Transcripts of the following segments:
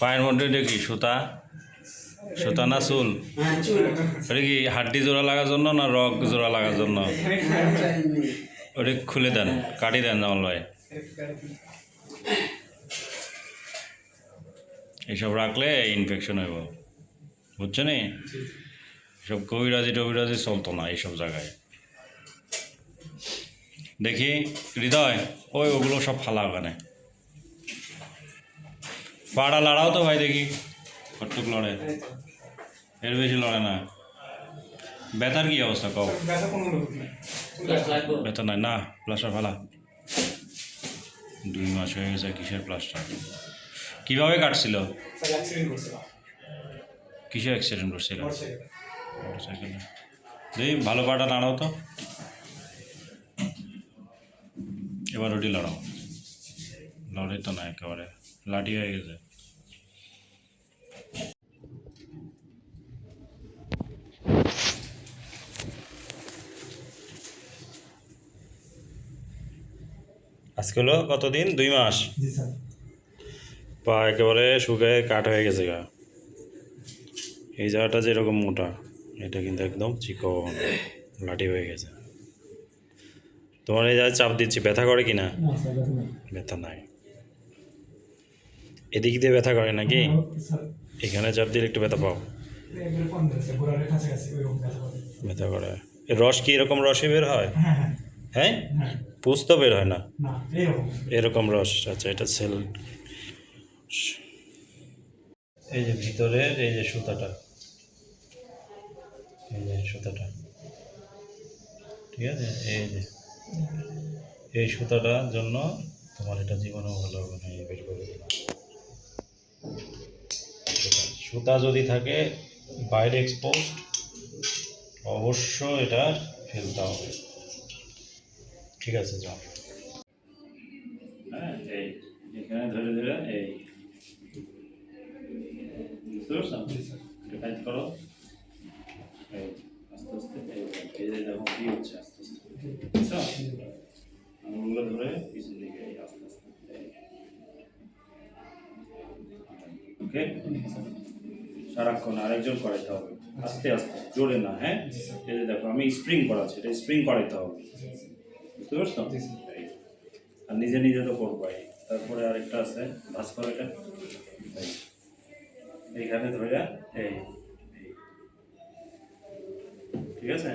পায়ের মধ্যে এটা কি সুতা? সুতা না চুল? এটা কি হাড্ডি জোড়া লাগার জন্য না রগ জোড়া লাগার জন্য? ওটা খুলে দেন, কাটি দেন জামাল ভাই। এইসব রাখলে ইনফেকশন হইব, বুঝছো নি? সব কবিরাজি চলতো না এইসব জায়গায়। দেখি হৃদয়, ওগুলো সব ফালা ওখানে। পাড়া লড়াও তো ভাই, দেখি কটুক লড়ে, এর বেশি লড়ে না। ব্যথার কি অবস্থা কও? ব্যথা নাই না? প্লাস্টার ফালা 2 মাস হয়ে গেছে। কিসের প্লাস্টার? কিভাবে কাটছিল? কিসের অ্যাক্সিডেন্ট করছিল? মোটরসাইকেলে। দেখি ভালো পাটা নাড়াও তো, এবার ওটি লড়াও। লড়ে তো না, একেবারে লাঠি হয়ে গেছে। আজকে হলো কতদিন? 2 মাস। পা একেবারে শুকায় কাঠ হয়ে গেছে গা। এই জায়গাটা যেরকম মোটা, এটা কিন্তু একদম চিকন লাঠি হয়ে গেছে। তোমার এই জায়গায় চাপ দিচ্ছি, ব্যথা করে কি না? ব্যথা নাই। এদিক দিয়ে ব্যথা করে নাকি? এখানে চাপ দিলে একটু ব্যথা পাও? ব্যথা করে। রস কি এরকম রসই বের হয়? হ্যাঁ, পুষ তো বের হয় না, এরকম রস। আচ্ছা, এটা সেল। এই যে ভিতরের এই যে সুতাটা, এই যে সুতাটা, ঠিক আছে? এই সুতাটার জন্য তোমার এটা জীবনেও ভালো হবে না, এই বের করে দিলাম। সুতা যদি থাকে বাইরে এক্সপোজড, অবশ্য এটা ফেলতে হবে। ঠিক আছে, যাও। হ্যাঁ, এই এখানে ধরে ধরে এই বুঝতে পারছো? টাইট করো, এই আস্তে আস্তে। এই যে দেখো কি হচ্ছে, আস্তে আস্তে আঙুলগুলো ধরে পিছন দিকে আস্তে আস্তে। ওকে, সারাক্ষণ আরেকজন করাইতে হবে, আস্তে আস্তে, জোরে না। হ্যাঁ, এই যে দেখো আমি স্প্রিং করাচ্ছি, এটা স্প্রিং করাইতে হবে, বুঝতে পারছো? আর নিজে নিজে তো করবাই। তারপরে আরেকটা আছে ভাঁজ করা, এটা এইখানে ধরে এই, ঠিক আছে?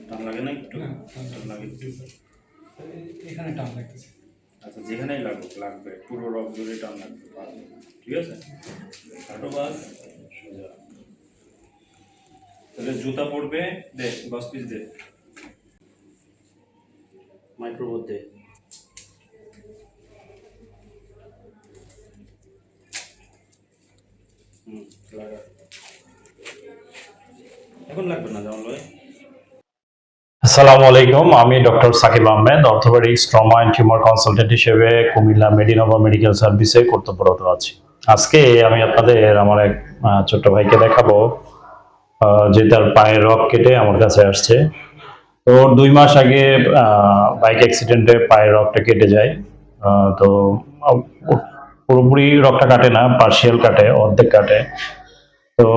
টান লাগে না একটু? টান লাগে এখানে টান লাগতেছে। আচ্ছা, যেখানেই লাগুক, লাগবে পুরো রক জুড়ে টান লাগবে, ঠিক আছে? কাটো বাস সোজা। তাহলে জুতা পড়বে, দে 10 পিস দে, মাইক্রোবোর্ড দে। লাগা, এখন লাগবে না জামাল ভাই। আসসালামু আলাইকুম, আমি doctor Sakib Ahmed, orthopaedics, trauma and tumour consultant হিসেবে কুমিল্লা মেডিনোভা মেডিকেল সার্ভিসে কর্তব্যরত আছি। আজকে আমি আপনাদের আমার এক ছোট্ট ভাইকে দেখাবো, যে তার পায়ের রগ কেটে আমার কাছে আসছে। তো 2 মাস আগে বাইক অ্যাক্সিডেন্টে পায়ের রগটা কেটে যায়। তো পুরোপুরি রগটা কাটে না, পার্শিয়াল কাটে, অর্ধেক কাটে। তো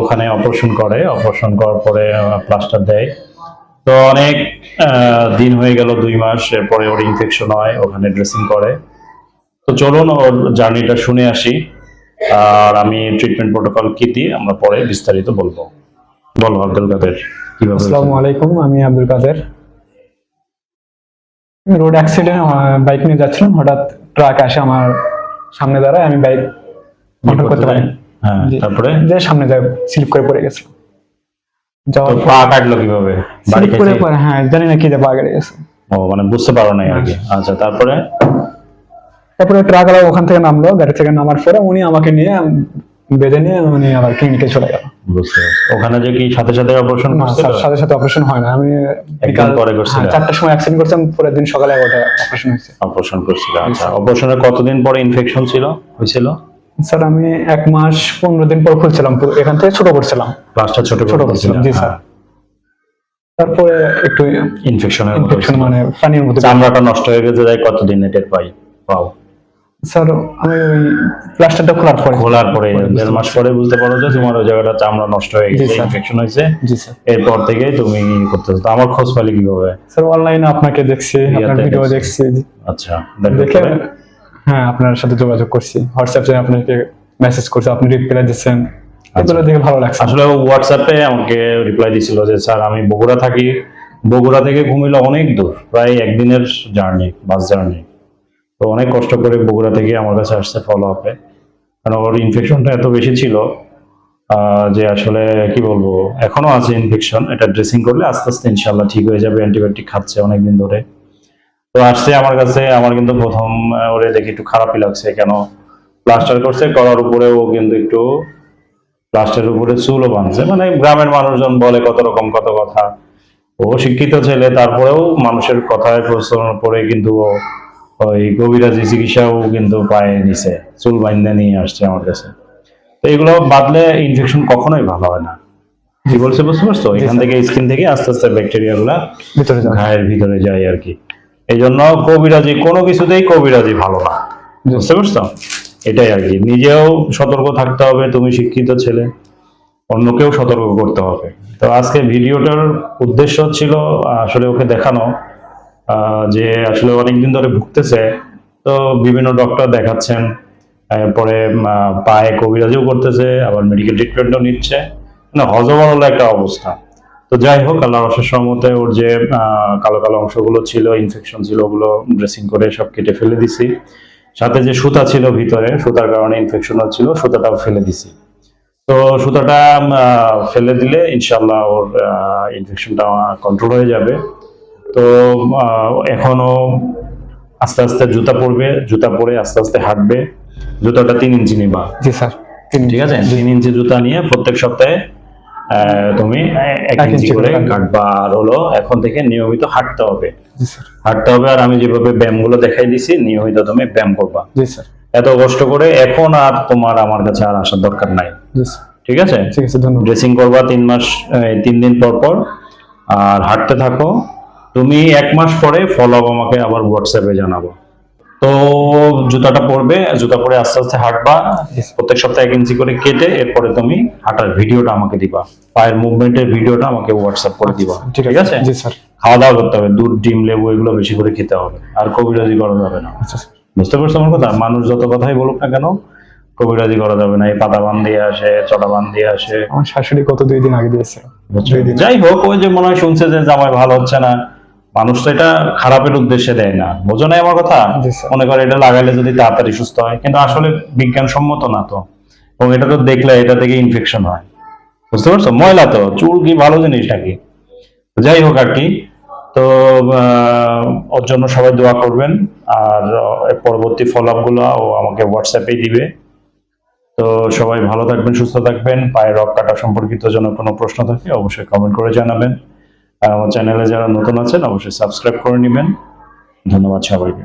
ওখানে অপারেশন করার পরে প্লাস্টার দেয়। তো অনেক দিন হয়ে গেল, 2 মাস। এরপরে ওর ইনফেকশন হয়, ওখানে ড্রেসিং করে। তো চলুন ওর জার্নিটা শুনে আসি, আর আমি ট্রিটমেন্ট প্রোটোকল কি দিই আমরা পরে বিস্তারিত বলবো। বলো আব্দুল কাদের, কিভাবে? আসসালামু আলাইকুম, আমি আব্দুল কাদের। রোড অ্যাক্সিডেন্ট, বাইক নিয়ে যাচ্ছিলাম, হঠাৎ ট্রাক আসে আমার সামনে দাঁড়ায়, আমি বাইক কন্ট্রোল করতে পারি। হ্যাঁ, তারপরে যে সামনে যায় স্লিপ করে পড়ে গেছে। তো পা কাটলো কিভাবে? বাড়ি স্লিপ করে পড়ে, হ্যাঁ জানি না কি যে পা কেটে গেছে। ও, মানে বুঝতে পারো নাই আর কি। আচ্ছা, তারপরে ট্রাক আলা ওখান থেকে নামলো, গাড়ি থেকে নামার পরে উনি আমাকে নিয়ে বেঁধে নিয়ে উনি আবার ক্লিনিকে চলে গেল। বুঝতে পারছি। ওখানে যে কি সাথে সাথে অপারেশন করছিল? সাথে সাথে অপারেশন হয় না, আমি একদিন পরে করছিলাম। 4টার সময় অ্যাক্সিডেন্ট করছিলাম, পরের দিন সকালে 11টায় অপারেশন হয়েছে। অপারেশন করছিল। আচ্ছা, অপারেশনের কতদিন পরে ইনফেকশন হয়েছিল? স্যার আমি 1 মাস 15 দিন পর খুলছিলাম, এখান থেকে ছোট করছিলাম, প্লাস্টার ছোট করছিলাম। জি স্যার। তারপরে একটু ইনফেকশন, মানে পানির মধ্যে চামড়াটা নষ্ট হয়ে গেছে, তাই কতদিন টের পাও? স্যার আমি ওই প্লাস্টারটা খোলার পরে 1.5 মাস পরে বুঝতে পারো যে তোমার ওই জায়গাটা চামড়া নষ্ট হয়ে গেছে, স্যার। ইনফেকশন হয়েছে। জি স্যার। এরপর থেকে তুমি করতেছো। তো আমার খোঁজ পেলে কিভাবে? স্যার অনলাইনে আপনাকে দেখছি, আপনার ইয়াতে ভিডিও দেখছি। দেখছি, আচ্ছা, দেখে হ্যাঁ আপনার সাথে যোগাযোগ করছি, হোয়াটসঅ্যাপে আপনাকে মেসেজ করছি, আপনি রিপ্লাই দিচ্ছেন, এগুলো দেখে ভালো লাগছে। আসলে হোয়াটসঅ্যাপে আমাকে রিপ্লাই দিছিল যে স্যার আমি বগুড়া থাকি, বগুড়া থেকে কুমিল্লা অনেক দূর, প্রায় একদিনের জার্নি, বাস জার্নি। তো অনেক কষ্ট করে বগুড়া থেকে আমার কাছে আসছে ফলো আপে, কারণ ওর ইনফেকশনটা এত বেশি ছিল যে আসলে কি বলবো, এখনো আছে ইনফেকশন। এটা ড্রেসিং করলে আস্তে আস্তে ইনশাল্লাহ ঠিক হয়ে যাবে, অ্যান্টিবায়োটিক খাচ্ছে অনেকদিন ধরে। তো আসছে আমার কাছে, আমার কিন্তু প্রথম ওরে দেখে একটু খারাপই লাগছে, কেন প্লাস্টার করছে, করার উপরেও কিন্তু একটু প্লাস্টারের উপরে চুলও বাঁধছে। মানে গ্রামের মানুষজন বলে কত রকম কত কথা, ও শিক্ষিত ছেলে, তারপরেও মানুষের কথায় প্রচলন পরে কিন্তু ও ওই কবিরাজি চিকিৎসাও কিন্তু পায়ে নিছে, চুল বাইন্দা নিয়ে আসছে আমার কাছে। তো এগুলো বাদলে ইনফেকশন কখনোই ভালো হয় না। কি বলছে বুঝতে পারছো? এখান থেকে স্কিন থেকে আস্তে আস্তে ব্যাকটেরিয়া গুলা ভিতরে যাও। ঘায়ের ভিতরে যায় আর কি। এই জন্য কবিরাজি কোনো কিছুতেই কবিরাজি ভালো না, বুঝতে পারছো? এটাই আর কি। নিজেও সতর্ক থাকতে হবে, তুমি শিক্ষিত ছেলে, অন্যকেও সতর্ক করতে হবে। তো আজকে ভিডিওটার উদ্দেশ্য ছিল আসলে ওকে দেখানো যে আসলে অনেকদিন ধরে ভুগতেছে, তো বিভিন্ন ডক্টর দেখাচ্ছেন, পরে পায়ে কবিরাজিও করতেছে, আবার মেডিকেল ট্রিটমেন্টও নিচ্ছে, মানে হজবরল একটা অবস্থা। তো যাই হোক, আল্লাহর অশেষ রহমতে ওর যে কালো কালো অংশগুলো ছিল, ইনফেকশন ছিল, ওগুলো ড্রেসিং করে সব কেটে ফেলে দিছি। সাথে যে সুতা ছিল ভিতরে, সুতার কারণে ইনফেকশন হচ্ছিল, সুতাটাও ফেলে দিছি। তো সুতাটা ফেলে দিলে ইনশাল্লাহ ওর ইনফেকশনটা কন্ট্রোল হয়ে যাবে। তো এখনো আস্তে আস্তে জুতা পরবে, জুতা পরে আস্তে আস্তে হাঁটবে। জুতাটা 3 ইঞ্চি নিবা, জি স্যার। ঠিক আছে? 3 ইঞ্চি জুতা নিয়ে প্রত্যেক সপ্তাহে তুমি 1 ইঞ্চি করে কাটবা। আর হলো এখন থেকে নিয়মিত হাঁটতে হবে, জি স্যার। হাঁটতে হবে। আর আমি যেভাবে ব্যায়ামগুলো দেখাই দিছি, নিয়মিত তুমি ব্যায়াম করবা। জি স্যার। এত কষ্ট করে এখন আর তোমার আমার কাছে আর আসার দরকার নাই, জি স্যার। ঠিক আছে? ঠিক আছে, ধন্যবাদ। ড্রেসিং করবা 3 মাস, 3 দিন পর পর, আর হাঁটতে থাকো। তুমি 1 মাস পরে ফলো আপ আমাকে আবার হোয়াটসঅ্যাপে জানাবো। তো জুতাটা পরবে, জুতা পরে আস্তে আস্তে হাঁটবা, প্রত্যেক সপ্তাহে 1 ইঞ্চি করে কেটে। এরপরে তুমি হাঁটার ভিডিওটা আমাকে দিবা, পায়ের মুভমেন্টের ভিডিওটা আমাকে হোয়াটসঅ্যাপ করে দিবা, ঠিক আছে? জি স্যার। খাওয়া দাওয়া করতে হবে, দুধ, ডিম, লেবু এগুলো বেশি করে খেতে হবে, আর কবিরাজি করা যাবে না। আচ্ছা স্যার। বুঝতে পারছো আমার কথা? মানুষ যত কথাই বলুক না কেন, কবিরাজি করা যাবে না। এই পাতা বান দিয়ে আসে, চটা বান দিয়ে আসে। আমার শাশুড়ি কত 2 দিন আগে দিয়েছে। 2 দিন। যাই হোক, ওই যে মনে হয় শুনছে যে জামাই ভালো হচ্ছে না, মানুষ তো এটা খারাপের উদ্দেশ্যে দেয় না, বোঝো না আমার কথা? জি স্যার। মনে করে এটা লাগাইলে যদি তাড়াতাড়ি সুস্থ হয়, কিন্তু আসলে বিজ্ঞানসম্মত না তো। এবং এটা তো দেখলে এটা থেকে ইনফেকশন হয়, বুঝতে পারছো? ময়লা তো, চুল কি ভালো জিনিস নাকি? যাই হোক আর কি। তো ওর জন্য সবাই দোয়া করবেন। আর পরবর্তী ফলো আপ গুলো ও আমাকে হোয়াটসঅ্যাপেই দিবে। তো সবাই ভালো থাকবেন, সুস্থ থাকবেন। পায়ের রক কাটা সম্পর্কিত যেন কোনো প্রশ্ন থাকে অবশ্যই কমেন্ট করে জানাবেন। আর আমার চ্যানেলে যারা নতুন আছেন অবশ্যই সাবস্ক্রাইব করে নেবেন। ধন্যবাদ সবাইকে।